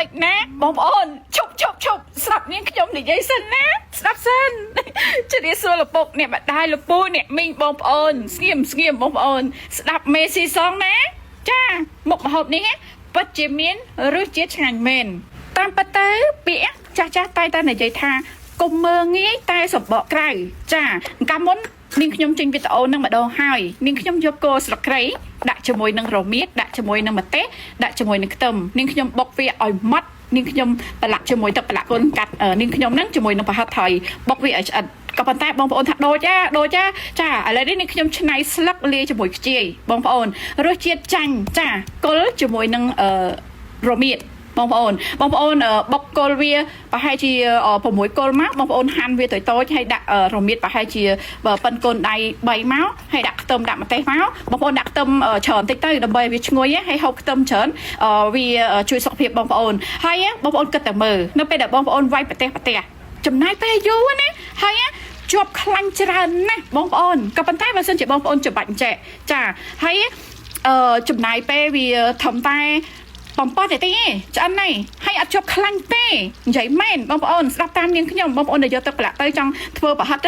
យណាបងប្អូនឈប់ស្ដាប់នាងខ្ញុំនិយាយសិនណាស្ដាប់សិនជិះសួរលពុកអ្នកម្ដាយលពូអ្នកមីងបងប្អូនស្ងៀមបងប្អូនស្ដាប់មេស៊ីសងណាចាមុខម្ហូបនេះពិតជាមានរសជាតិឆ្ងាញ់មែនតាមពិតទៅពាក្យចាស់តែនិយាយថាកុំមើងងាយតែសម្បកក្រៅចាកាលមុននាងខ្ញុំចេញវីដេអូនឹងម្ដងហើយនាងខ្ញុំយកគល់ស្លឹកគ្រៃដាក់ជាមួយនឹងរមៀតដាក់ជាមួយនឹងម្ទេសដាក់ជាមួយនឹងខ្ទឹមនាងខ្ញុំបុកវាឲ្យម៉ត់នាងខ្ញុំប្រឡាក់ជាមួយទឹកប្រឡាក់កូនកាត់នាងខ្ញុំហ្នឹងជាមួយនឹងប្រហិតថៃបុកវាឲ្យឆ្អិតក៏ប៉ុន្តែបងប្អូនថាដូចចាឥឡូវនេះនាងខ្ញុំឆ្នៃស្លឹកលាយជាមួយខ្ជាយបងប្អូនរសជាតិចាញ់ចាគល់ជាមួយនឹងរមៀតបងប្អូនបុកគល់វាប្រហែលជា6គល់មកបងប្អូនហាន់វាតូចហើយដាក់រមៀតប្រហែលជាប៉ិនកូនដៃ3មកហើយដាក់ខ្ទឹមដាក់ម្ទេសមកបងប្អូនដាក់ខ្ទឹមច្រើនតិចទៅដើម្បីវាឈ្ងុយហើយហូបខ្ទឹមច្រើនវាជួយសុខភាពបងប្អូនហើយបងប្អូនគិតតែមើលនៅពេលដែលបងប្អូនវាយប្រទេសចំណាយពេលយូរណាហើយជាប់ខ្លាញ់ច្រើនណាស់បងប្អូនក៏ប៉ុន្តែបើសិនជាបងប្អូនច្បាច់អញ្ចេះចាហើយចំណាយពេលវាធំតែបំផុតទេឆ្អិនហើយអត់ជាប់ខ្លាញ់ទេនិយាយមែនបងប្អូនស្ដាប់តាមនាងខ្ញុំបងប្អូនដែលយកទឹកប្រឡាក់ទៅចង់ធ្វើប្រហិត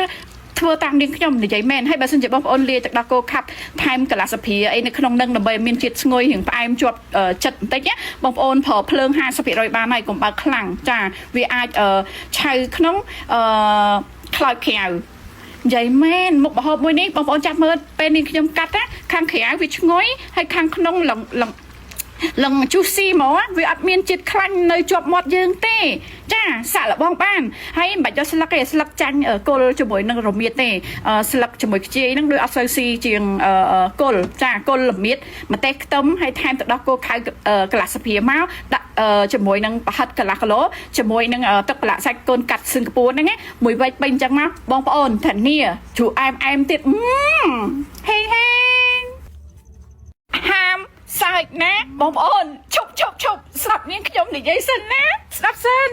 ធ្វើតាមនាងខ្ញុំនិយាយមែនហើយបើសិនជាបងប្អូនលាយទឹកដោះគោខាប់ថែមកន្លះសភាអីនៅក្នុងនឹងដើម្បីមានជាតិស្ងុយរៀងផ្អែមជាប់ចិត្តបន្តិចបងប្អូនប្រើភ្លើង 50% បានហើយកុំបើកខ្លាំងចាវាអាចឆៅក្នុងខ្លោចក្រៅនិយាយមែនមុខម្ហូបមួយនេះបងប្អូនចាប់មើលពេលនាងខ្ញុំកាត់ខាងក្រៅវាឈ្ងុយហើយខាងក្នុងលឹងជូស៊ីមកវាអត់មានជាតិខ្លាញ់នៅជាប់មាត់យើងទេចាសាក់លបងបានហើយមិនបាច់យកស្លឹកទេស្លឹកចាញ់គល់ជាមួយនឹងរមៀតទេស្លឹកជាមួយខ្ជាយហ្នឹងដូចអត់សូវស៊ីជាងគល់ចាគល់រមៀតម្ទេសខ្ទឹមហើយថែមទឹកដោះគោខៅកន្លះសភាមកដាក់ជាមួយនឹងប្រហិតកន្លះគីឡូជាមួយនឹងទឹកប្រឡាក់សាច់កូនកាត់សិង្ហបុរីហ្នឹងមួយវែកពេញអញ្ចឹងមកបងប្អូនធានាជ្រូអែមទៀតហេហាមសើចណាបងប្អូនឈប់ស្ដាប់នាងខ្ញុំនិយាយសិនណាស្ដាប់សិន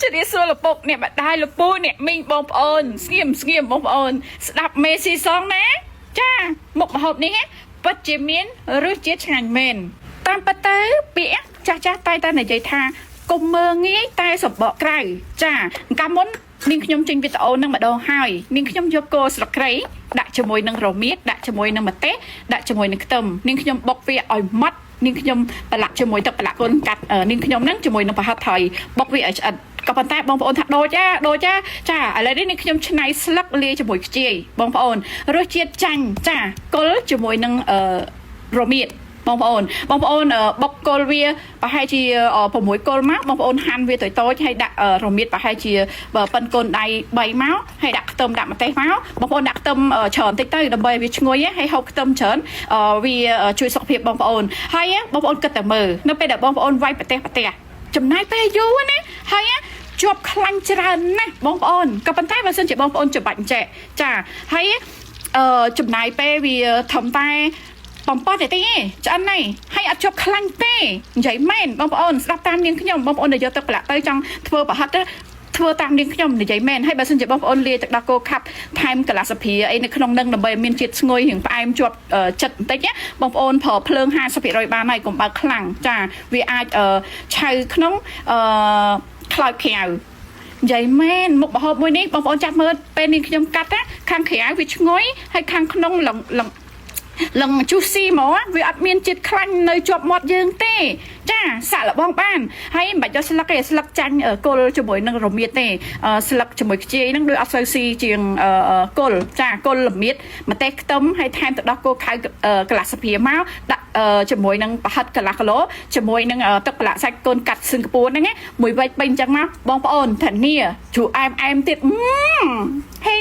ជិះសួរលពុកអ្នកម្ដាយលពូអ្នកមីងបងប្អូនស្ងៀមបងប្អូនស្ដាប់មេស៊ីសងណាចាមុខម្ហូបនេះពិតជាមានរសជាតិឆ្ងាញ់មែនតាមពិតទៅពាក្យចាស់តែនិយាយថាកុំមើងងាយតែសម្បកក្រៅចាកាលមុននាងខ្ញុំចេញវីដេអូនឹងម្ដងហើយនាងខ្ញុំយកគល់ស្លឹកគ្រៃដាក់ជាមួយនឹងរមៀតដាក់ជាមួយនឹងម្ទេសដាក់ជាមួយនឹងខ្ទឹមនាងខ្ញុំបុកវាឲ្យម៉ត់នាងខ្ញុំប្រឡាក់ជាមួយទឹកប្រឡាក់កូនកាត់នាងខ្ញុំហ្នឹងជាមួយនឹងប្រហិតថៃបុកវាឲ្យឆ្អិតក៏ប៉ុន្តែបងប្អូនថាដូចចាឥឡូវនេះនាងខ្ញុំឆ្នៃស្លឹកលាយជាមួយខ្ជាយបងប្អូនរសជាតិចាញ់ចាគល់ជាមួយនឹងរមៀតបងប្អូនបុកគល់វាប្រហែលជា6គល់មកបងប្អូនហាន់វាតូចហើយដាក់រមៀតប្រហែលជាប៉ិនកូនដៃ3មកហើយដាក់ខ្ទឹមដាក់ម្ទេសមកបងប្អូនដាក់ខ្ទឹមច្រើនតិចទៅដើម្បីវាឈ្ងុយហើយហូបខ្ទឹមច្រើនវាជួយសុខភាពបងប្អូនហើយបងប្អូនគិតតែមើលនៅពេលដែលបងប្អូនវាយប្រទេសចំណាយពេលយូរណាហើយជាប់ខ្លាញ់ច្រើនណាស់បងប្អូនក៏ប៉ុន្តែបើសិនជាបងប្អូនច្បាច់អញ្ចេះចាហើយចំណាយពេលវាធំតែបំផុតទេឆ្អិនហើយអត់ជាប់ខ្លាញ់ទេនិយាយមែនបងប្អូនស្ដាប់តាមនាងខ្ញុំបងប្អូនដែលយកទឹកប្រឡាក់ទៅចង់ធ្វើប្រហិតធ្វើតាមនាងខ្ញុំនិយាយមែនហើយបើសិនជាបងប្អូនលាយទឹកដោះគោខាប់ថែមកន្លះសភាអីនៅក្នុងនឹងដើម្បីមានជាតិស្ងុយរៀងផ្អែមជាប់ចិត្តបន្តិចបងប្អូនប្រើភ្លើង 50% បានហើយកុំបើកខ្លាំងចាវាអាចឆៅក្នុងខ្លោចក្រៅនិយាយមែនមុខម្ហូបមួយនេះបងប្អូនចាប់មើលពេលនាងខ្ញុំកាត់ខាងក្រៅវាឈ្ងុយហើយខាងក្នុងលឹងជូស៊ីមកវាអត់មានជាតិខ្លាញ់នៅជាប់មាត់យើងទេចាសាក់លបងបានហើយមិនបាច់យកស្លឹកទេស្លឹកចាញ់គល់ជាមួយនឹងរមៀតទេស្លឹកជាមួយខ្ជាយហ្នឹងដូចអត់សូវស៊ីជាងគល់ចាគល់រមៀតម្ទេសខ្ទឹមហើយថែមទឹកដោះគោខៅកន្លះសភាមកដាក់ជាមួយនឹងប្រហិតកន្លះគីឡូជាមួយនឹងទឹកប្រឡាក់សាច់កូនកាត់សិង្ហបុរីហ្នឹងមួយវែកពេញអញ្ចឹងមកបងប្អូនធានាជ្រូអែមទៀតហេ